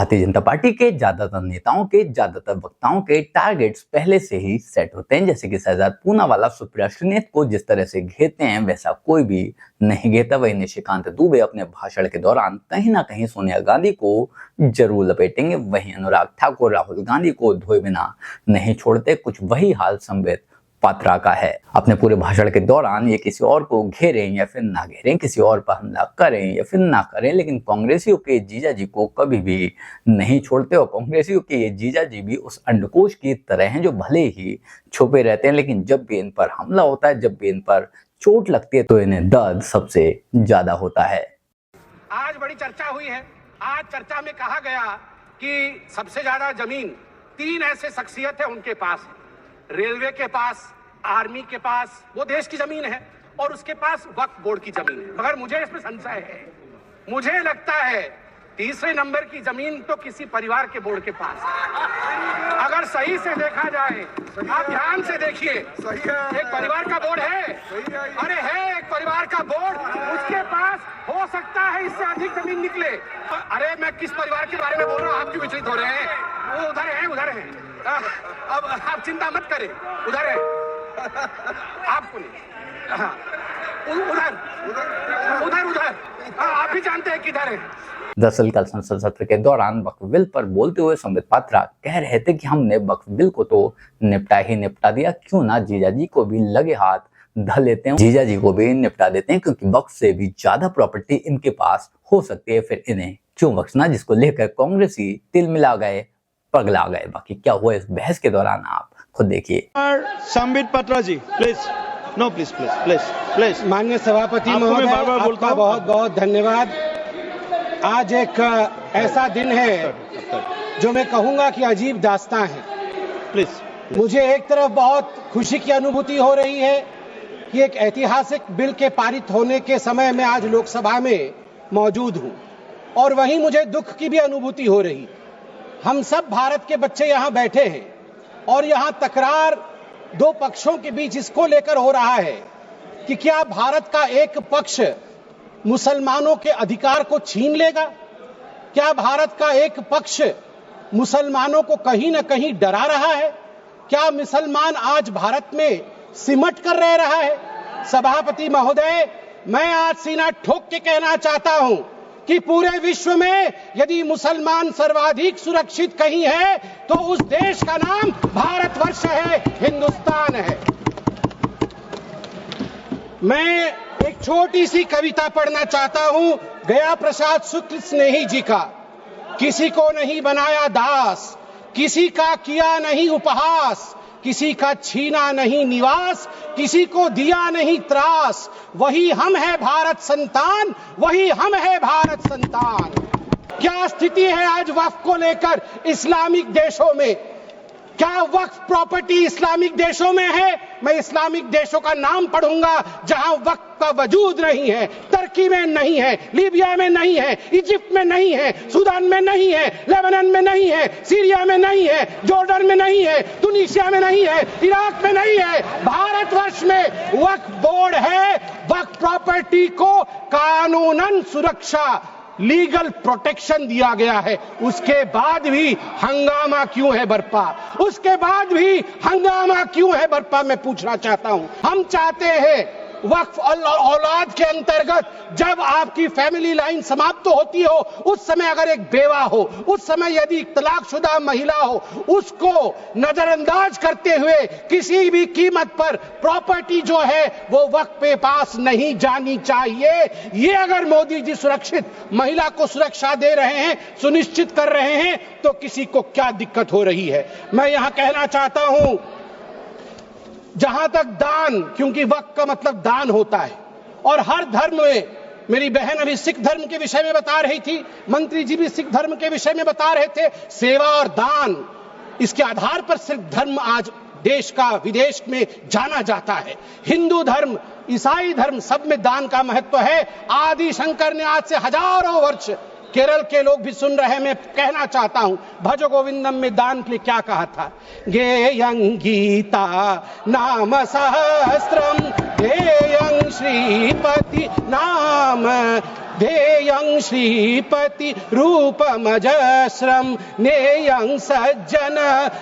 Bharatiya Janata party के ज्यादातर नेताओं के ज्यादातर वक्ताओं के टारगेट्स पहले से ही सेट होते हैं, जैसे कि शहजाद पूनावाला सुप्रिया श्रीनेत को जिस तरह से घेरते हैं वैसा कोई भी नहीं घेरता। वही निशिकांत दुबे अपने भाषण के दौरान कहीं ना कहीं सोनिया गांधी को जरूर लपेटेंगे। वहीं अनुराग ठाकुर राहुल गांधी को धोए बिना नहीं छोड़ते। कुछ वही हाल संबित पात्रा का है। अपने पूरे भाषण के दौरान ये किसी और को घेरें या फिर ना घेरें, किसी और पर हमला करें या फिर ना करें, लेकिन कांग्रेसियों के जीजा जी को कभी भी नहीं छोड़ते। और कांग्रेसियों के ये जीजा जी भी उस अंडकोश की तरह हैं जो भले ही छुपे रहते हैं, लेकिन जब भी इन पर हमला होता है, जब भी इन पर चोट लगती है, तो इन्हें दर्द सबसे ज्यादा होता है। आज बड़ी चर्चा हुई है। आज चर्चा में कहा गया कि सबसे ज्यादा जमीन 3 ऐसे शख्सियत है उनके पास है। रेलवे के पास, आर्मी के पास, वो देश की जमीन है, और उसके पास वक्फ बोर्ड की जमीन है। मगर मुझे इसमें संशय है। मुझे लगता है तीसरे नंबर की जमीन तो किसी परिवार के बोर्ड के पास है। अगर सही से देखा जाए, आप ध्यान से देखिए, एक परिवार का बोर्ड है, अरे है एक परिवार का बोर्ड, उसके पास हो सकता है इससे अधिक जमीन निकले। अरे मैं किस परिवार के बारे में बोल रहा हूँ, आप क्यों विचलित हो रहे हैं? वो उधर है। अब आप चिंता मत करें, उधर है, आपको नहीं, उधर आप भी जानते हैं किधर है। दरअसल कल संसद सत्र के दौरान वक्फ बिल पर बोलते हुए संबित पात्रा कह रहे थे कि हमने वक्फ बिल को तो निपटा दिया, क्यों ना जीजा जी को भी लगे हाथ धर लेते हैं, जीजा जी को भी निपटा देते हैं, क्योंकि वक्फ से भी ज्यादा प्रॉपर्टी इनके पास हो सकती है, फिर इन्हें क्यों बख्शना। जिसको लेकर कांग्रेसी तिल मिला गए, पगला गए। बाकी क्या हुआ इस बहस के दौरान आप खुद देखिए। संबित पात्रा जी प्लीज, नो प्लीज। माननीय सभापति महोदय, आपका बहुत बहुत धन्यवाद। आज एक ऐसा दिन है जो मैं कहूंगा कि अजीब दास्तां है। प्लीज। मुझे एक तरफ बहुत खुशी की अनुभूति हो रही है कि एक ऐतिहासिक बिल के पारित होने के समय में आज लोकसभा में मौजूद हूं, और वहीं मुझे दुख की भी अनुभूति हो रही। हम सब भारत के बच्चे यहाँ बैठे हैं, और यहाँ तकरार 2 पक्षों के बीच इसको लेकर हो रहा है कि क्या भारत का एक पक्ष मुसलमानों के अधिकार को छीन लेगा? क्या भारत का एक पक्ष मुसलमानों को कहीं न कहीं डरा रहा है? क्या मुसलमान आज भारत में सिमट कर रह रहा है? सभापति महोदय, मैं आज सीना ठोक के कहना चाहता हूं कि पूरे विश्व में यदि मुसलमान सर्वाधिक सुरक्षित कहीं है तो उस देश का नाम भारतवर्ष है, हिंदुस्तान है। मैं एक छोटी सी कविता पढ़ना चाहता हूं गया प्रसाद शुक्ल स्नेही जी का। किसी को नहीं बनाया दास, किसी का किया नहीं उपहास, किसी का छीना नहीं निवास, किसी को दिया नहीं त्रास, वही हम है भारत संतान, वही हम है भारत संतान। क्या स्थिति है आज वक्फ को लेकर इस्लामिक देशों में? क्या वक्फ प्रॉपर्टी इस्लामिक देशों में है? मैं इस्लामिक देशों का नाम पढ़ूंगा जहां वक्फ का वजूद नहीं है। तुर्की में नहीं है, लीबिया में नहीं है, इजिप्ट में नहीं है, सूडान में नहीं है, लेबनान में नहीं है, सीरिया में नहीं है, जॉर्डन में नहीं है, तुनिसिया में नहीं है, इराक में नहीं है। भारतवर्ष में वक्फ बोर्ड है। वक्फ प्रॉपर्टी को कानूनन सुरक्षा, लीगल प्रोटेक्शन दिया गया है। उसके बाद भी हंगामा क्यों है बरपा? उसके बाद भी हंगामा क्यों है बरपा? मैं पूछना चाहता हूं। हम चाहते हैं वक्फ औलाद के अंतर्गत जब आपकी फैमिली लाइन समाप्त होती हो, उस समय अगर एक बेवा हो, उस समय यदि तलाकशुदा महिला हो, उसको नजरअंदाज करते हुए किसी भी कीमत पर प्रॉपर्टी जो है वो वक्फ के पास नहीं जानी चाहिए। ये अगर मोदी जी सुरक्षित महिला को सुरक्षा दे रहे हैं, सुनिश्चित कर रहे हैं, तो किसी को क्या दिक्कत हो रही है? मैं यहां कहना चाहता हूं, जहां तक दान, क्योंकि वक्फ का मतलब दान होता है, और हर धर्म में, मेरी बहन अभी सिख धर्म के विषय में बता रही थी, मंत्री जी भी सिख धर्म के विषय में बता रहे थे, सेवा और दान, इसके आधार पर सिर्फ धर्म आज देश का विदेश में जाना जाता है। हिंदू धर्म, ईसाई धर्म, सब में दान का महत्व है। आदि शंकर ने आज से हजारों वर्ष, केरल के लोग भी सुन रहे हैं, मैं कहना चाहता हूं, भज गोविंदम में दान के लिए क्या कहा था? गेयं गीता नाम सहस्त्रम, गेयं श्रीपति नाम ध्येयं श्रीपति रूपमजस्रं नेयं सज्जन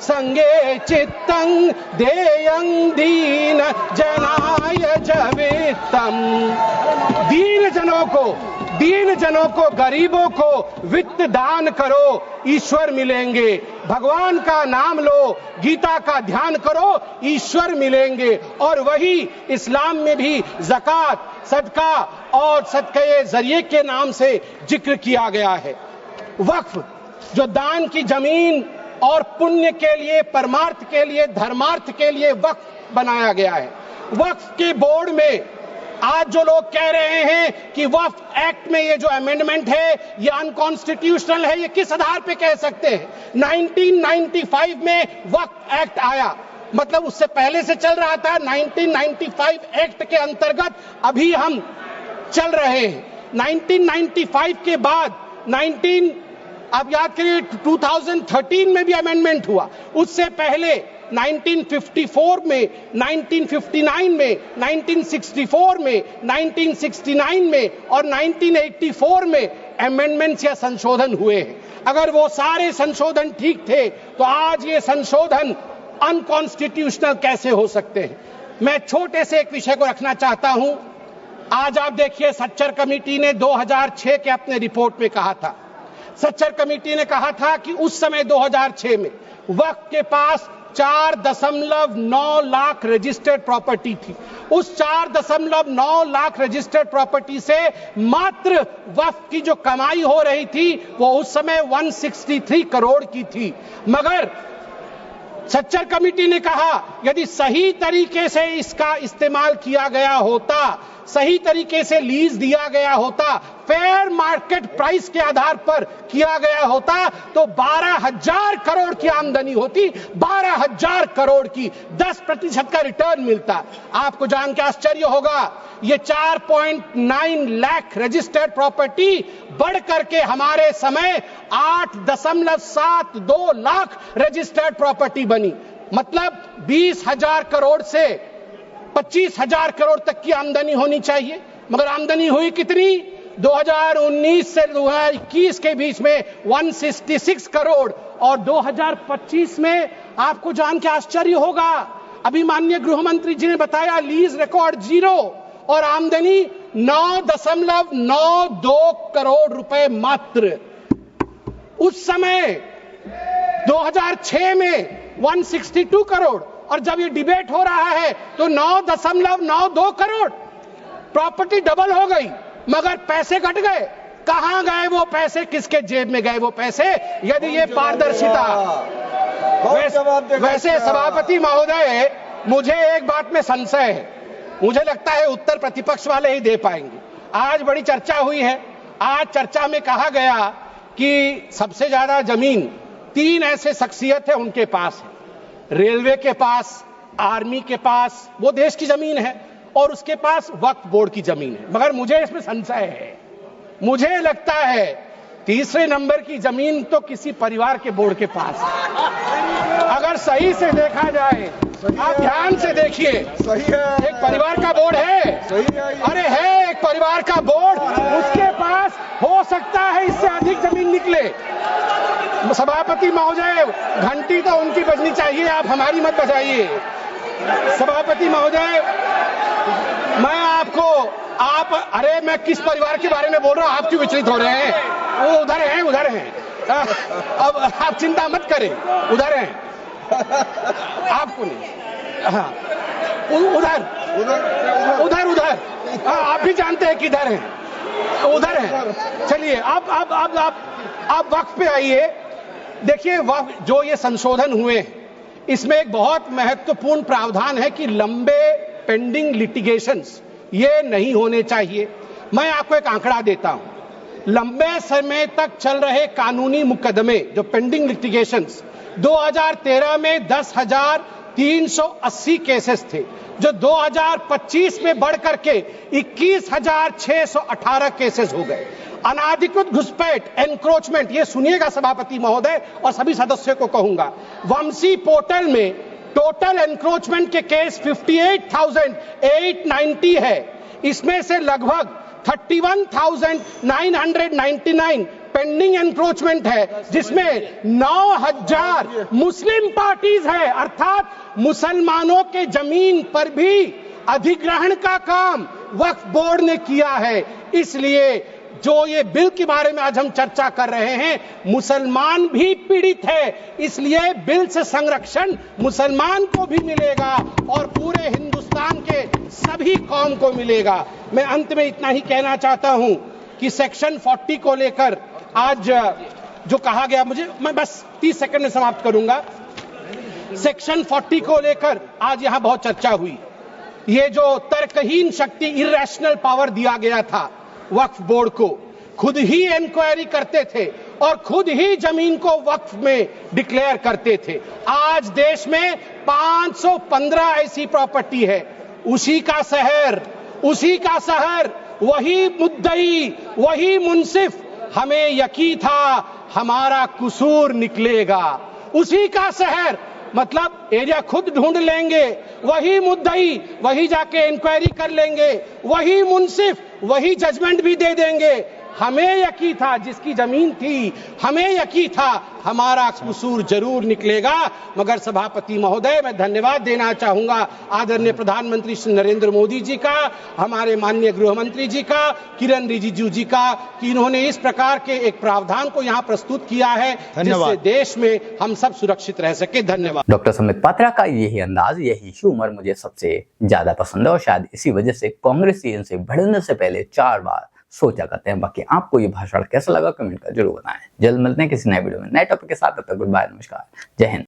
संगे चित्तं देयं दीन जनाय जवित्तम। दीन जनों को गरीबों को वित्त दान करो, ईश्वर मिलेंगे। भगवान का नाम लो, गीता का ध्यान करो, ईश्वर मिलेंगे। और वही इस्लाम में भी ज़कात, सदका और सदके जरिए के नाम से जिक्र किया गया है। वक्फ जो दान की जमीन और पुण्य के लिए, परमार्थ के लिए, धर्मार्थ के लिए वक्फ बनाया गया है। वक्फ के बोर्ड में आज जो लोग कह रहे हैं कि वक्फ एक्ट में ये जो अमेंडमेंट है ये अनकॉन्स्टिट्यूशनल है, ये किस आधार पे कह सकते हैं? 1995 में वक्फ एक्ट आया, मतलब उससे पहले से चल रहा था। 1995 एक्ट के अंतर्गत अभी हम चल रहे हैं। 1995 के बाद अब याद करिए 2013 में भी अमेंडमेंट हुआ। उससे पहले 1954 में, 1959 में, 1964 में, 1969 में और 1984 में अमेंडमेंट्स या संशोधन हुए हैं। अगर वो सारे संशोधन ठीक थे तो आज ये संशोधन अनकॉन्स्टिट्यूशनल कैसे हो सकते हैं? मैं छोटे से एक विषय को रखना चाहता हूं। आज आप देखिए, सच्चर कमेटी ने 2006 के अपने रिपोर्ट में कहा था, सच्चर कमेटी ने कहा था कि उस समय 2006 में वक्फ के पास 4.9 लाख रजिस्टर्ड प्रॉपर्टी थी। उस 4.9 लाख रजिस्टर्ड प्रॉपर्टी से मात्र वक्फ की जो कमाई हो रही थी वो उस समय 163 करोड़ की थी। मगर सच्चर कमेटी ने कहा यदि सही तरीके से इसका इस्तेमाल किया गया होता, सही तरीके से लीज दिया गया होता, फेयर मार्केट प्राइस के आधार पर किया गया होता तो 12,000 करोड़ की आमदनी होती, 12,000 करोड़ की, 10% का रिटर्न मिलता। आपको जान के आश्चर्य होगा, ये 4.9 लाख रजिस्टर्ड प्रॉपर्टी बढ़ करके हमारे समय 8.72 लाख रजिस्टर्ड प्रॉपर्टी बनी। मतलब 20,000 करोड़ से 25,000 करोड़ तक की आमदनी होनी चाहिए, मगर आमदनी हुई कितनी? 2019 से 2021 के बीच में 166 करोड़ और 2025 में आपको जान के आश्चर्य होगा, अभी माननीय गृह मंत्री जी ने बताया लीज रिकॉर्ड 0 और आमदनी 9.92 करोड़ रुपए मात्र। उस समय 2006 में 162 करोड़ और जब ये डिबेट हो रहा है तो 9.92 करोड़। प्रॉपर्टी डबल हो गई मगर पैसे घट गए। कहां गए वो पैसे, किसके जेब में गए वो पैसे? यदि ये पारदर्शिता। वैसे सभापति महोदय, मुझे एक बात में संशय है, मुझे लगता है उत्तर प्रतिपक्ष वाले ही दे पाएंगे। आज बड़ी चर्चा हुई है, आज चर्चा में कहा गया कि सबसे ज्यादा जमीन 3 ऐसे शख्सियत है उनके पास है, रेलवे के पास, आर्मी के पास, वो देश की जमीन है, और उसके पास वक्फ बोर्ड की जमीन है। मगर मुझे इसमें संशय है, मुझे लगता है तीसरे नंबर की जमीन तो किसी परिवार के बोर्ड के पास है। अगर सही से देखा जाए, आप ध्यान से देखिए, एक परिवार का बोर्ड है, अरे है एक परिवार का बोर्ड, उसके पास हो सकता है इससे अधिक जमीन निकले। सभापति महोदय, घंटी तो उनकी बजनी चाहिए, आप हमारी मत बजाइए। सभापति महोदय, मैं आपको अरे मैं किस परिवार के बारे में बोल रहा हूं, आप क्यों विचलित हो रहे हैं? वो उधर हैं, उधर हैं। अब आप चिंता मत करें, उधर हैं, आपको नहीं। हाँ, उधर उधर उधर आप भी जानते हैं किधर हैं, उधर हैं। चलिए आप वक्फ पे आइए। देखिए, वक्फ जो ये संशोधन हुए हैं, इसमें एक बहुत महत्वपूर्ण प्रावधान है कि लंबे पेंडिंग लिटिगेशंस ये नहीं होने चाहिए। मैं आपको एक आंकड़ा देता हूं, लंबे समय तक चल रहे कानूनी मुकदमे जो पेंडिंग लिटिगेशंस 2013 में 10,380 केसेस थे, जो 2025 में बढ़ करके 21,618 केसेस हो गए। अनाधिकृत घुसपैठ, एनक्रोचमेंट, ये सुनिएगा सभापति महोदय और सभी सदस्यों को कहूंगा, वंशी पोर्टल में टोटल एनक्रोचमेंट के केस 58,890 है। इसमें से लगभग 31,999 पेंडिंग एनक्रोचमेंट है, जिसमें 9,000 मुस्लिम पार्टीज है, अर्थात मुसलमानों के जमीन पर भी अधिग्रहण का काम वक्फ बोर्ड ने किया है। इसलिए जो ये बिल के बारे में आज हम चर्चा कर रहे हैं, मुसलमान भी पीड़ित है, इसलिए बिल से संरक्षण मुसलमान को भी मिलेगा और पूरे हिंदुस्तान के सभी कौम को मिलेगा। मैं अंत में इतना ही कहना चाहता हूं कि सेक्शन 40 को लेकर आज जो कहा गया, मैं बस 30 सेकंड में समाप्त करूंगा। सेक्शन 40 को लेकर आज यहां बहुत चर्चा हुई। ये जो तर्कहीन शक्ति, इरेशनल पावर दिया गया था वक्फ बोर्ड को, खुद ही इंक्वायरी करते थे और खुद ही जमीन को वक्फ में डिक्लेयर करते थे। आज देश में 515 ऐसी प्रॉपर्टी है, उसी का शहर, वही मुद्दई, वही मुंसिफ, हमें यकीन था हमारा कसूर निकलेगा। उसी का शहर, मतलब एरिया खुद ढूंढ लेंगे, वही मुद्दई, वही जाके इंक्वायरी कर लेंगे, वही मुंसिफ, वही जजमेंट भी दे देंगे। हमें यकीन था, जिसकी जमीन थी, हमें यकीन था हमारा कसूर जरूर निकलेगा। मगर सभापति महोदय, मैं धन्यवाद देना चाहूंगा आदरणीय प्रधानमंत्री श्री नरेंद्र मोदी जी का, हमारे माननीय गृह मंत्री जी का, किरण रिजिजू जी का, कि इन्होंने इस प्रकार के एक प्रावधान को यहाँ प्रस्तुत किया है जिससे देश में हम सब सुरक्षित रह सके। धन्यवाद। डॉक्टर संबित पात्रा का यही अंदाज, यही ह्यूमर मुझे सबसे ज्यादा पसंद है और शायद इसी वजह से कांग्रेस इनसे भिड़ने से पहले 4 बार सोचा करते हैं। बाकी आपको ये भाषण कैसा लगा कमेंट कर जरूर बताएं। जल्द मिलते हैं किसी नए वीडियो में नए टॉपिक के साथ। तब तक गुड बाय, नमस्कार, जय हिंद।